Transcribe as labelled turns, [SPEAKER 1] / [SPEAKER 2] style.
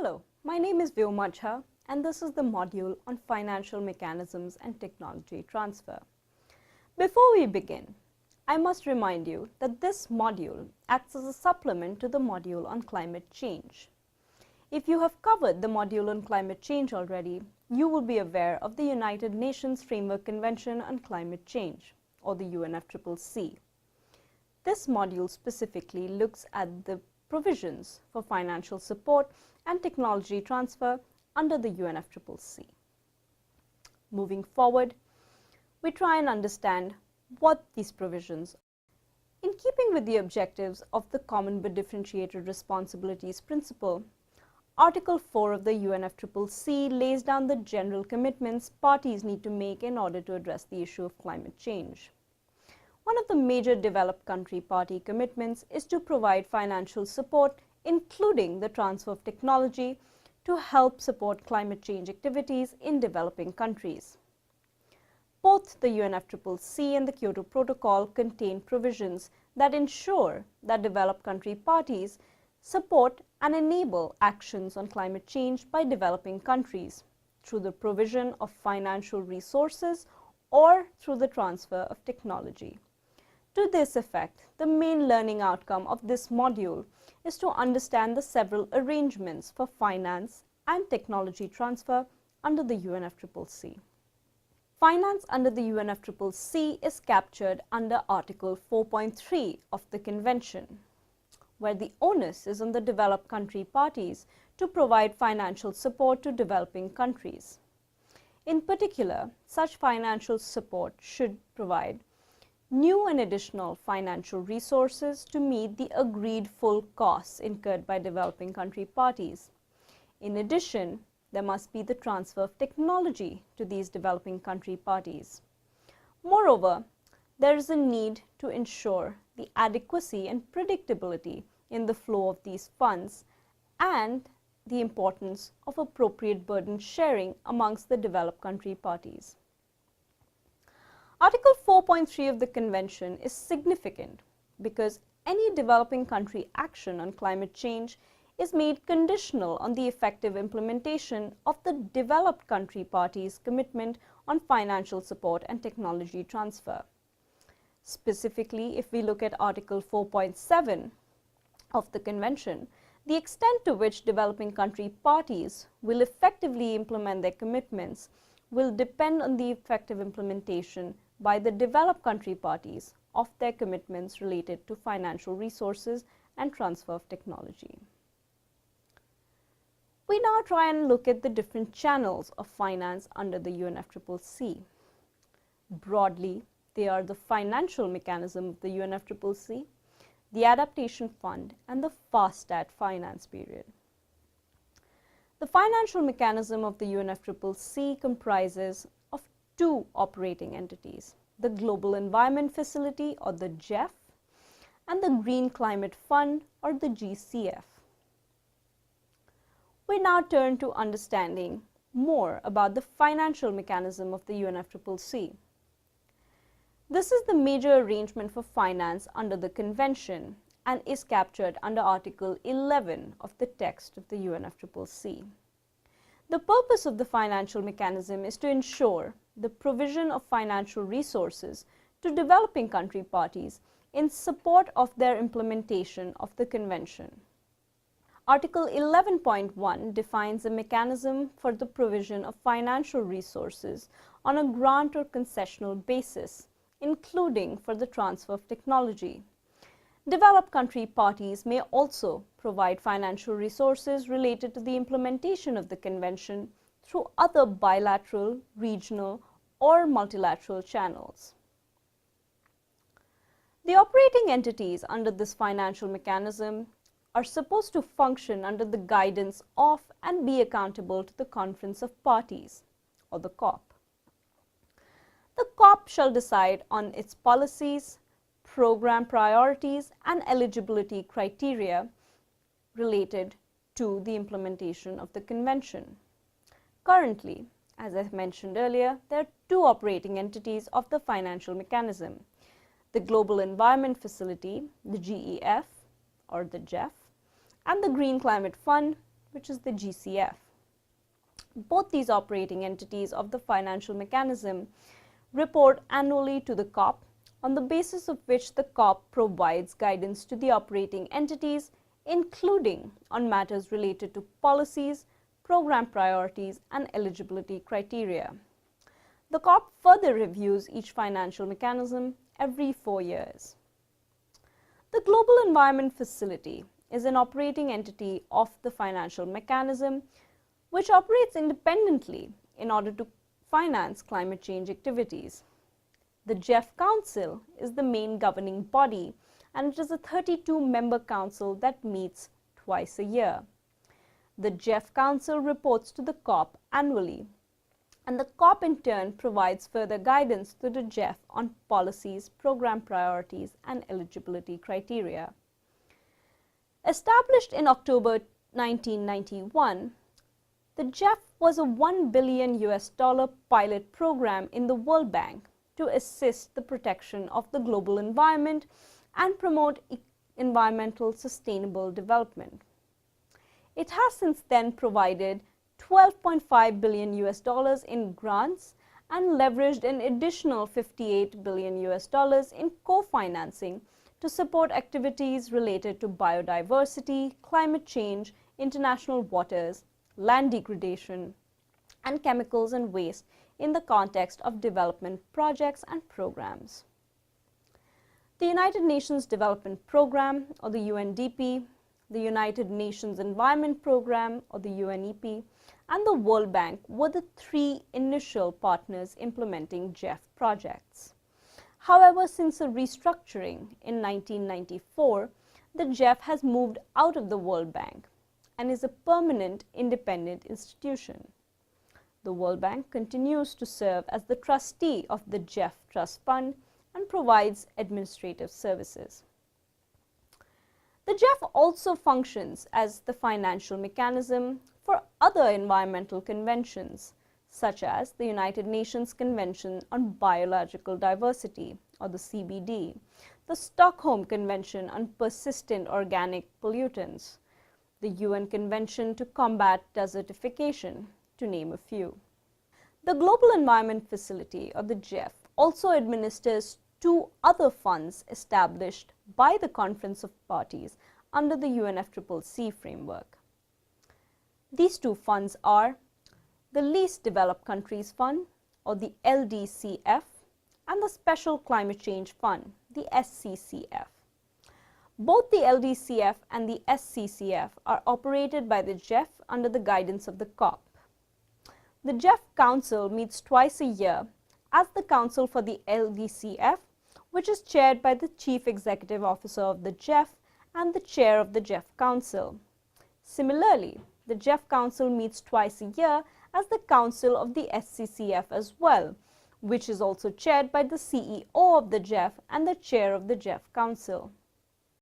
[SPEAKER 1] Hello, my name is Vyoma, and this is the module on financial mechanisms and technology transfer. Before we begin, I must remind you that this module acts as a supplement to the module on climate change. If you have covered the module on climate change already, you will be aware of the United Nations Framework Convention on Climate Change, or the UNFCCC. This module specifically looks at the provisions for financial support and technology transfer under the UNFCCC. Moving forward, we try and understand what these provisions are. In keeping with the objectives of the Common but Differentiated Responsibilities Principle, Article 4 of the UNFCCC lays down the general commitments parties need to make in order to address the issue of climate change. One of the major developed country party commitments is to provide financial support, including the transfer of technology, to help support climate change activities in developing countries. Both the UNFCCC and the Kyoto Protocol contain provisions that ensure that developed country parties support and enable actions on climate change by developing countries through the provision of financial resources or through the transfer of technology. To this effect, the main learning outcome of this module is to understand the several arrangements for finance and technology transfer under the UNFCCC. Finance under the UNFCCC is captured under Article 4.3 of the Convention, where the onus is on the developed country parties to provide financial support to developing countries. In particular, such financial support should provide new and additional financial resources to meet the agreed full costs incurred by developing country parties. In addition, there must be the transfer of technology to these developing country parties. Moreover, there is a need to ensure the adequacy and predictability in the flow of these funds and the importance of appropriate burden sharing amongst the developed country parties. Article 4.3 of the Convention is significant because any developing country action on climate change is made conditional on the effective implementation of the developed country parties' commitment on financial support and technology transfer. Specifically, if we look at Article 4.7 of the Convention, the extent to which developing country parties will effectively implement their commitments will depend on the effective implementation by the developed country parties of their commitments related to financial resources and transfer of technology. We now try and look at the different channels of finance under the UNFCCC. Broadly, they are the financial mechanism of the UNFCCC, the Adaptation Fund, and the FASTAT finance period. The financial mechanism of the UNFCCC comprises of two operating entities, the Global Environment Facility, or the GEF, and the Green Climate Fund, or the GCF. We now turn to understanding more about the financial mechanism of the UNFCCC. This is the major arrangement for finance under the Convention and is captured under Article 11 of the text of the UNFCCC. The purpose of the financial mechanism is to ensure the provision of financial resources to developing country parties in support of their implementation of the Convention. Article 11.1 defines a mechanism for the provision of financial resources on a grant or concessional basis, including for the transfer of technology. Developed country parties may also provide financial resources related to the implementation of the Convention through other bilateral, regional, or multilateral channels. The operating entities under this financial mechanism are supposed to function under the guidance of and be accountable to the Conference of Parties, or the COP. The COP shall decide on its policies, program priorities, and eligibility criteria related to the implementation of the Convention. Currently, as I mentioned earlier, there are two operating entities of the financial mechanism: the Global Environment Facility, the GEF, or the GEF, and the Green Climate Fund, which is the GCF. Both these operating entities of the financial mechanism report annually to the COP, on the basis of which the COP provides guidance to the operating entities, including on matters related to policies, program priorities, and eligibility criteria. The COP further reviews each financial mechanism every 4 years. The Global Environment Facility is an operating entity of the financial mechanism which operates independently in order to finance climate change activities. The GEF Council is the main governing body, and it is a 32-member council that meets twice a year. The GEF Council reports to the COP annually, and the COP in turn provides further guidance to the GEF on policies, program priorities, and eligibility criteria. Established in October 1991, the GEF was a $1 billion pilot program in the World Bank to assist the protection of the global environment and promote environmental sustainable development. It has since then provided $12.5 billion in grants and leveraged an additional $58 billion in co-financing to support activities related to biodiversity, climate change, international waters, land degradation, and chemicals and waste in the context of development projects and programs. The United Nations Development Programme, or the UNDP, the United Nations Environment Programme, or the UNEP, and the World Bank were the three initial partners implementing GEF projects. However, since a restructuring in 1994, the GEF has moved out of the World Bank and is a permanent independent institution. The World Bank continues to serve as the trustee of the GEF Trust Fund and provides administrative services. The GEF also functions as the financial mechanism for other environmental conventions, such as the United Nations Convention on Biological Diversity, or the CBD, the Stockholm Convention on Persistent Organic Pollutants, the UN Convention to Combat Desertification, to name a few. The Global Environment Facility, or the GEF, also administers two other funds established by the Conference of Parties under the UNFCCC framework. These two funds are the Least Developed Countries Fund, or the LDCF, and the Special Climate Change Fund, the SCCF. Both the LDCF and the SCCF are operated by the GEF under the guidance of the COP. The GEF Council meets twice a year as the Council for the LDCF, which is chaired by the Chief Executive Officer of the GEF and the Chair of the GEF Council. Similarly, the GEF Council meets twice a year as the Council of the SCCF as well, which is also chaired by the CEO of the GEF and the Chair of the GEF Council.